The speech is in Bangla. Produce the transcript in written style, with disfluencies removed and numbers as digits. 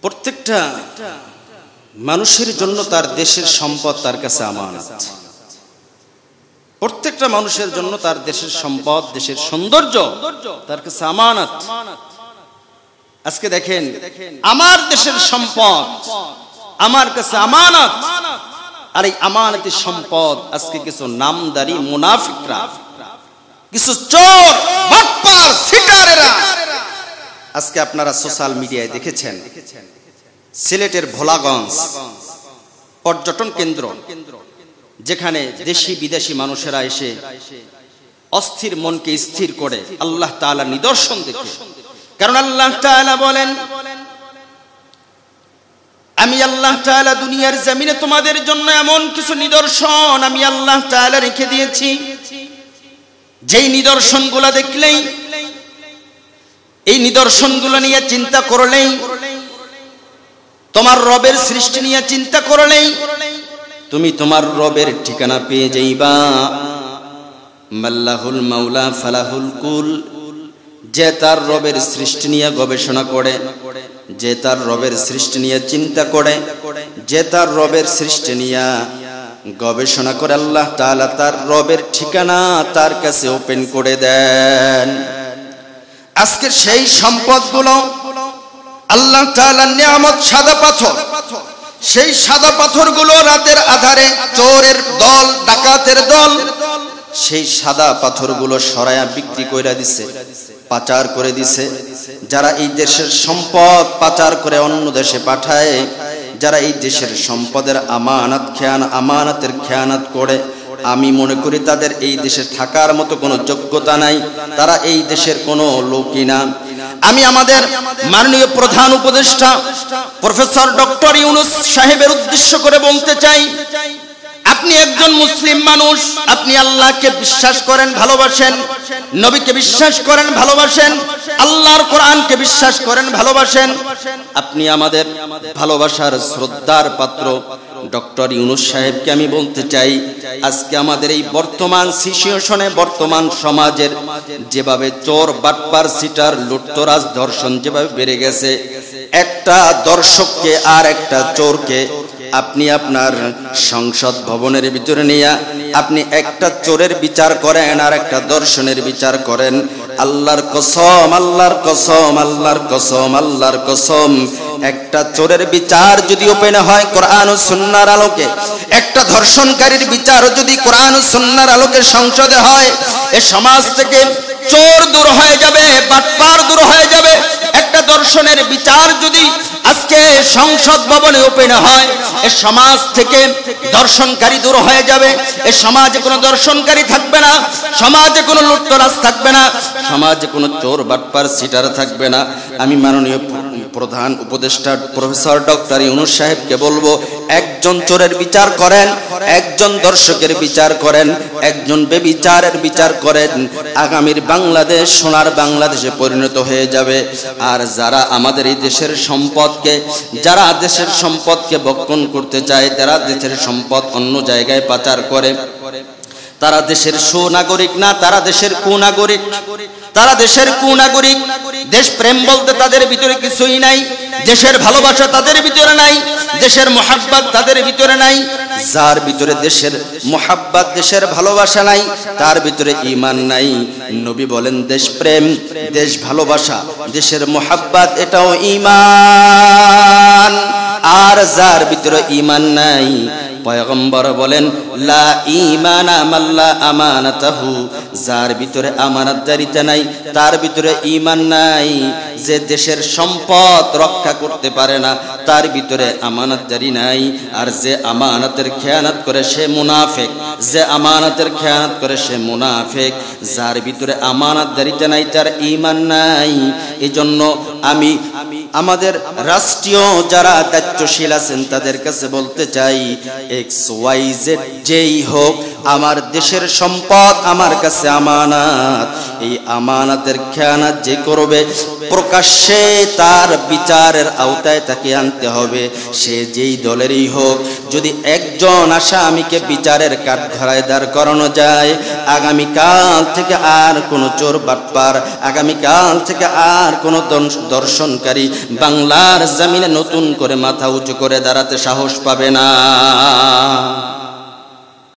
প্রত্যেকটা মানুষের জন্য তার দেশের সম্পদ তার কাছে আমানত। প্রত্যেকটা মানুষের জন্য তার দেশের সম্পদ, দেশের সৌন্দর্য তার কাছে আমানত। আজকে দেখেন, আমার দেশের সম্পদ আমার কাছে আমানত, আর এই আমানতি সম্পদ আজকে কিছু নামদারি মুনাফিকরা, কিছু চোর, বাটপার, সিটারেরা, আজকে আপনারা সোশ্যাল মিডিয়ায় দেখেছেন সিলেটের ভোলাগঞ্জ পর্যটন কেন্দ্র, যেখানে দেশি বিদেশি মানুষেরা এসে অস্থির মনকে স্থির করে আল্লাহ তাআলা নিদর্শন দেখে। কারণ আল্লাহ তাআলা বলেন, আমি আল্লাহ তাআলা দুনিয়ার জমিনে তোমাদের জন্য এমন কিছু নিদর্শন আমি আল্লাহ তাআলা রেখে দিয়েছি, যেই নিদর্শনগুলো দেখলেই, এই নিদর্শনগুলো নিয়ে চিন্তা করলেই, তোমার রবের সৃষ্টি নিয়ে চিন্তা করলেই তুমি তোমার রবের ঠিকানা পেয়ে যাইবা। মাল্লাহুল মাওলা ফালাহুল কুল। যে তার রবের সৃষ্টি নিয়ে গবেষণা করে, যে তার রবের সৃষ্টি নিয়ে চিন্তা করে, যে তার রবের সৃষ্টি নিয়ে গবেষণা করে, আল্লাহ তাআলা তার রবের ঠিকানা তার কাছে ওপেন করে দেন। আজকের সেই সম্পদগুলো আল্লাহ তাআলার নিয়ামত, সাদা পাথর, সেই সাদা পাথরগুলো রাতের আধারে চোরের দল, ডাকাতের দল সেই সাদা পাথরগুলো সরায়া বিক্রি করে দিছে, পাচার করে দিছে। যারা এই দেশের সম্পদ পাচার করে অন্য দেশে পাঠায়, যারা এই দেশের সম্পদের আমানতের খেয়ানত করে, আমি মনে করি তাদের এই দেশে থাকার মতো কোনো যোগ্যতা নাই, তারা এই দেশের কোনো লোকই না। আমি আমাদের মাননীয় প্রধান উপদেষ্টা প্রফেসর ডক্টর ইউনূস সাহেবের উদ্দেশ্য করে বলতে চাই, আপনি একজন মুসলিম মানুষ, আপনি আল্লাহকে বিশ্বাস করেন, ভালোবাসেন, নবীকে বিশ্বাস করেন, ভালোবাসেন, আল্লাহর কোরআনকে বিশ্বাস করেন, ভালোবাসেন। আপনি আমাদের ভালোবাসার শ্রদ্ধার পাত্র ডক্টর ইউনূস সাহেবকে আমি বলতে চাই, আজকে আমাদের এই বর্তমান সিচুয়েশনে, বর্তমান সমাজের যেভাবে চোর, বাটপার, সিটার, লুটতরাজ, ধর্ষণ যেভাবে বেড়ে গেছে, একটা দর্শককে আর একটা চোরকে আপনি আপনার সংসদ ভবনের ভিতরে নিয়ে আপনি একটা চোরের বিচার করেন আর একটা দর্শনের বিচার করেন, আল্লাহর কসম, আল্লাহর কসম, আল্লাহর কসম, আল্লাহর কসম, একটা চোরের বিচার যদি ওপেন হয় কোরআন ও সুন্নাহর আলোকে, একটা ধর্ষণকারীর বিচার যদি কোরআন ও সুন্নাহর আলোকে সংসদে হয়, এই সমাজ থেকে চোর দূর হয়ে যাবে, বাটপার দূর হয়ে যাবে। একটা দর্শনের বিচার যদি আজকে সংসদ ভবনে ওপেন হয়, এই সমাজ থেকে দর্শনকারী দূর হয়ে যাবে, এই সমাজে কোনো দর্শনকারী থাকবে না, সমাজে কোনো লুটতরাজ থাকবে না, সমাজে কোনো চোর, বাটপার, সিটার থাকবে না। আমি মাননীয় প্রধান উপদেষ্টা প্রফেসর ডক্টর ইউনূস সাহেবকে বলবো, একজন চোরের বিচার করেন, একজন দর্শকের বিচার করেন, একজন বেবিচারের বিচার করেন, আগামীর বাংলাদেশ সোনার বাংলাদেশে পরিণত হয়ে যাবে। আর যারা আমাদের এই দেশের সম্পদকে, যারা দেশের সম্পদকে ভক্ষণ করতে চায়, যারা দেশের সম্পদ অন্য জায়গায় পাচার করে, তারা দেশের সুনাগরিক না, তারা দেশের কুনাগরিক, তারা দেশের কুনাগরিক। দেশ প্রেম বলতে তাদের ভিতরে কিছুই নাই, দেশের ভালোবাসা তাদের ভিতরে নাই, দেশের মোহাব্বত তাদের ভিতরে নাই। যার ভিতরে দেশের মোহাব্বত, দেশের ভালোবাসা নাই, তার ভিতরে ঈমান নাই। নবী বলেন, দেশ প্রেম, দেশ ভালোবাসা, দেশের মোহাব্বত এটাও ঈমান। আর যার ভিতরে ঈমান নাই, পয়গম্বর বলেন, লা ঈমানা মাল্লা আমানাতাহু, যার ভিতরে আমানতদারিতা নাই, তার ভিতরে ঈমান নাই। যে দেশের সম্পদ রক্ষা করতে পারে না, তার ভিতরে আমানতদারি নাই। আর যে আমানতের খেয়ানত করে সে মুনাফিক, যে আমানতের খেয়ানত করে সে মুনাফিক। যার ভিতরে আমানতদারিতা নাই, তার ঈমান নাই। এজন্য আমি আমাদের রাষ্ট্রীয় যারা দায়িত্বশীল আছেন তাদের কাছে বলতে চাই, XYZ যেই হোক, আমার দেশের সম্পদ আমার কাছে আমানত, এই আমানতের খেয়ানত যে করবে প্রকাশ্যে তার বিচারের আওতায় তাকে আনতে হবে, সে যেই দলেরই হোক। যদি একজন আসামিকে বিচারের কাঠগড়ায় দাঁড় করানো যায়, আগামীকাল থেকে আর কোনো চোর বাটপার, আগামীকাল থেকে আর কোনো দর্শনকারী বাংলার জমিনে নতুন করে মাথা উঁচু করে দাঁড়াতে সাহস পাবে না।